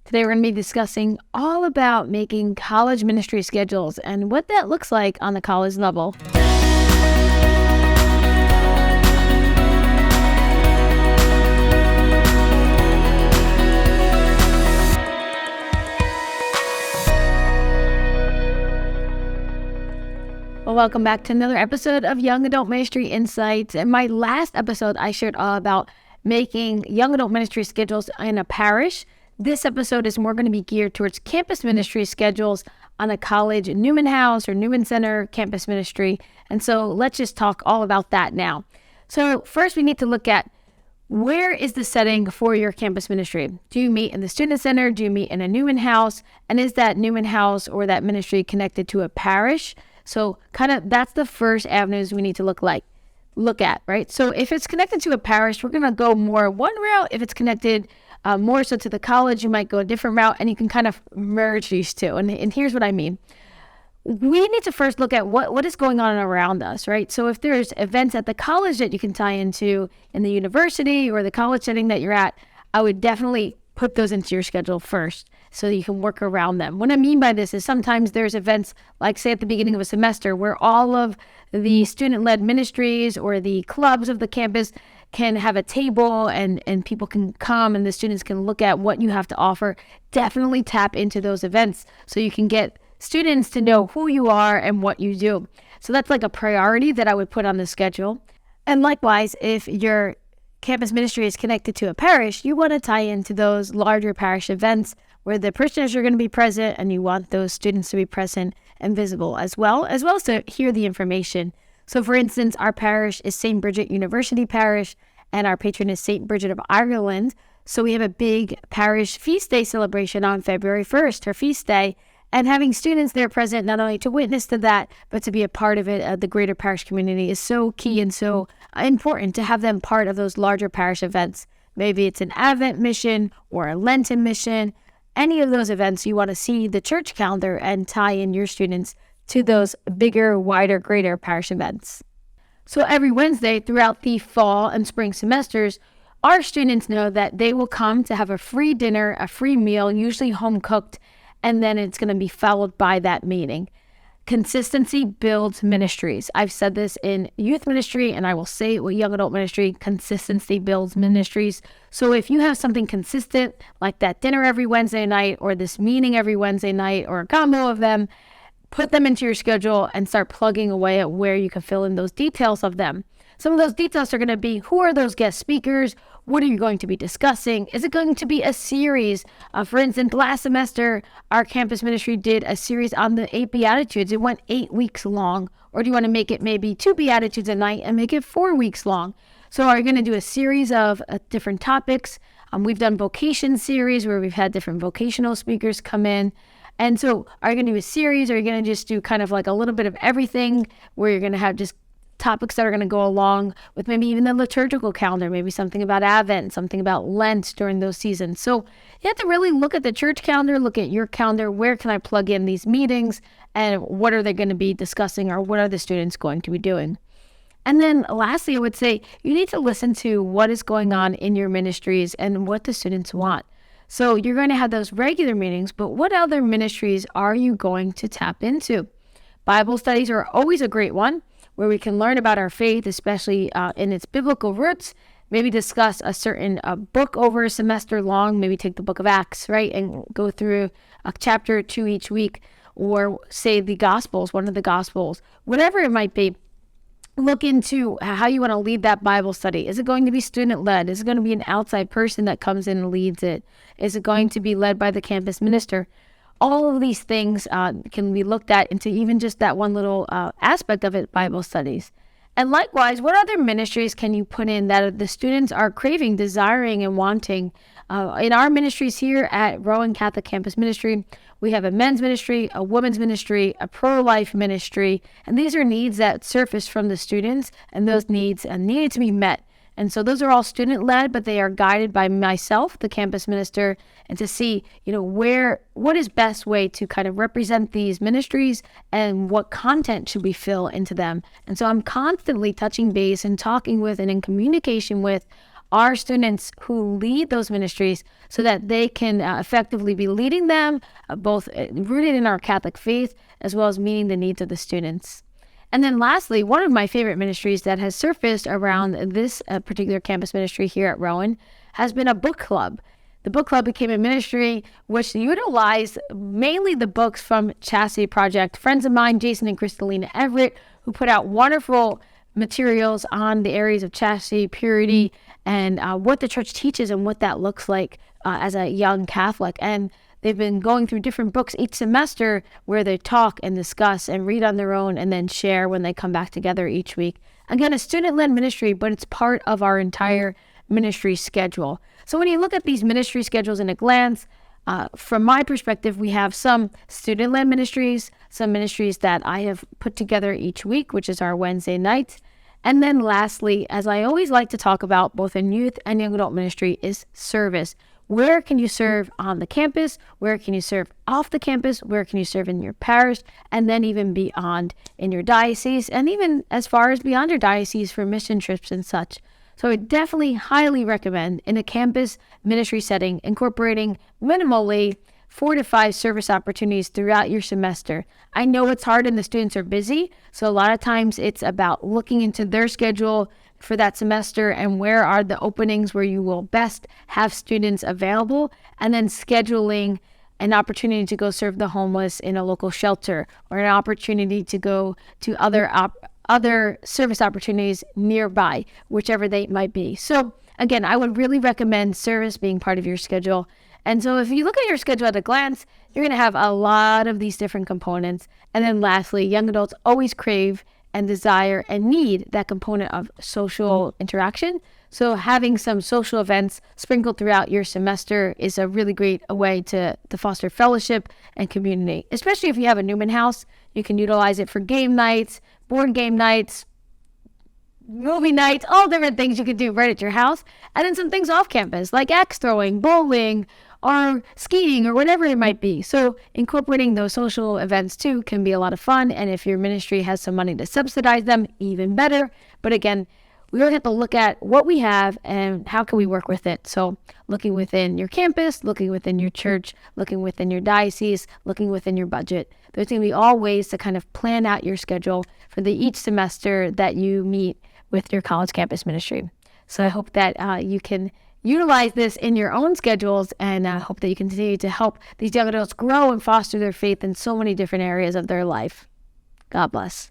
Today we're going to be discussing all about making college ministry schedules and what that looks like on the college level. Well, welcome back to another episode of Young Adult Ministry Insights. In my last episode, I shared all about making young adult ministry schedules in a parish. This episode is more going to be geared towards campus ministry schedules on a college Newman House or Newman Center campus ministry. And so let's just talk all about that now. So first we need to look at where is the setting for your campus ministry? Do you meet in the student center? Do you meet in a Newman House? And is that Newman House or that ministry connected to a parish? So that's the first avenues we need to look at, right? So if it's connected to a parish, we're going to go more one route. If it's connected more so to the college, you might go a different route, and you can kind of merge these two. And here's what I mean. We need to first look at what is going on around us, right? So if there's events at the college that you can tie into in the university or the college setting that you're at, I would definitely put those into your schedule first so that you can work around them. What I mean by this is sometimes there's events like, say, at the beginning of a semester where all of the student-led ministries or the clubs of the campus can have a table and people can come and the students can look at what you have to offer. Definitely tap into those events so you can get students to know who you are and what you do. So that's like a priority that I would put on the schedule. And likewise, if your campus ministry is connected to a parish, you want to tie into those larger parish events where the parishioners are going to be present, and you want those students to be present and visible as well as to hear the information. So for instance, our parish is St. Bridget University Parish, and our patron is St. Bridget of Ireland. So we have a big parish feast day celebration on February 1st, her feast day, and having students there present not only to witness to that, but to be a part of it, the greater parish community is so key and so important to have them part of those larger parish events. Maybe it's an Advent mission or a Lenten mission. Any of those events, you want to see the church calendar and tie in your students to those bigger, wider, greater parish events. So every Wednesday throughout the fall and spring semesters, our students know that they will come to have a free dinner, a free meal, usually home cooked, and then it's going to be followed by that meeting. Consistency builds ministries. I've said this in youth ministry, and I will say it with young adult ministry. Consistency builds ministries. So if you have something consistent, like that dinner every Wednesday night, or this meeting every Wednesday night, or a combo of them, put them into your schedule and start plugging away at where you can fill in those details of them. Some of those details are going to be, who are those guest speakers? What are you going to be discussing? Is it going to be a series? For instance, last semester, our campus ministry did a series on the 8 Beatitudes. It went 8 weeks long. Or do you want to make it maybe 2 Beatitudes a night and make it 4 weeks long? So are you going to do a series of different topics? We've done vocation series where we've had different vocational speakers come in. And so are you going to do a series, or are you going to just do kind of like a little bit of everything where you're going to have just topics that are going to go along with maybe even the liturgical calendar, maybe something about Advent, something about Lent during those seasons. So you have to really look at the church calendar, look at your calendar. Where can I plug in these meetings, and what are they going to be discussing, or what are the students going to be doing? And then lastly, I would say you need to listen to what is going on in your ministries and what the students want. So you're going to have those regular meetings, but what other ministries are you going to tap into? Bible studies are always a great one, where we can learn about our faith, especially in its biblical roots. Maybe discuss a certain book over a semester long. Maybe take the book of Acts, right, and go through a chapter or two each week, or say the Gospels, one of the Gospels, whatever it might be. Look into how you want to lead that Bible study. Is it going to be student-led? Is it going to be an outside person that comes in and leads it? Is it going to be led by the campus minister? All of these things can be looked at into even just that one little aspect of it, Bible studies. And likewise, what other ministries can you put in that the students are craving, desiring, and wanting? In our ministries here at Rowan Catholic Campus Ministry, we have a men's ministry, a women's ministry, a pro-life ministry, and these are needs that surface from the students, and those needs needed to be met. And so those are all student-led, but they are guided by myself, the campus minister, and to see, what is best way to kind of represent these ministries and what content should we fill into them. And so I'm constantly touching base and talking with and in communication with our students who lead those ministries so that they can effectively be leading them, both rooted in our Catholic faith, as well as meeting the needs of the students. And then lastly, one of my favorite ministries that has surfaced around this particular campus ministry here at Rowan has been a book club. The book club became a ministry which utilized mainly the books from Chastity Project. Friends of mine, Jason and Crystalina Everett, who put out wonderful materials on the areas of chastity, purity, and what the church teaches and what that looks like as a young Catholic. And they've been going through different books each semester where they talk and discuss and read on their own and then share when they come back together each week. Again, a student-led ministry, but it's part of our entire ministry schedule. So when you look at these ministry schedules in a glance, from my perspective, we have some student-led ministries, some ministries that I have put together each week, which is our Wednesday nights. And then lastly, as I always like to talk about both in youth and young adult ministry, is service. Where can you serve on the campus? Where can you serve off the campus? Where can you serve in your parish? And then even beyond in your diocese, and even as far as beyond your diocese for mission trips and such. So I definitely highly recommend in a campus ministry setting, incorporating minimally 4 to 5 service opportunities throughout your semester. I know it's hard and the students are busy, so a lot of times it's about looking into their schedule for that semester and where are the openings where you will best have students available, and then scheduling an opportunity to go serve the homeless in a local shelter, or an opportunity to go to other service opportunities nearby, whichever they might be. So again, I would really recommend service being part of your schedule. And so if you look at your schedule at a glance, you're going to have a lot of these different components. And then lastly, young adults always crave and desire and need that component of social interaction. So having some social events sprinkled throughout your semester is a really great way to foster fellowship and community. Especially if you have a Newman house, you can utilize it for game nights, board game nights, movie nights, all different things you can do right at your house. And then some things off campus, like axe throwing, bowling, or skiing, or whatever it might be. So incorporating those social events too can be a lot of fun. And if your ministry has some money to subsidize them, even better. But again, we really have to look at what we have and how can we work with it. So looking within your campus, looking within your church, looking within your diocese, looking within your budget. There's going to be all ways to kind of plan out your schedule for each semester that you meet with your college campus ministry. So I hope that you can utilize this in your own schedules, and I hope that you continue to help these young adults grow and foster their faith in so many different areas of their life. God bless.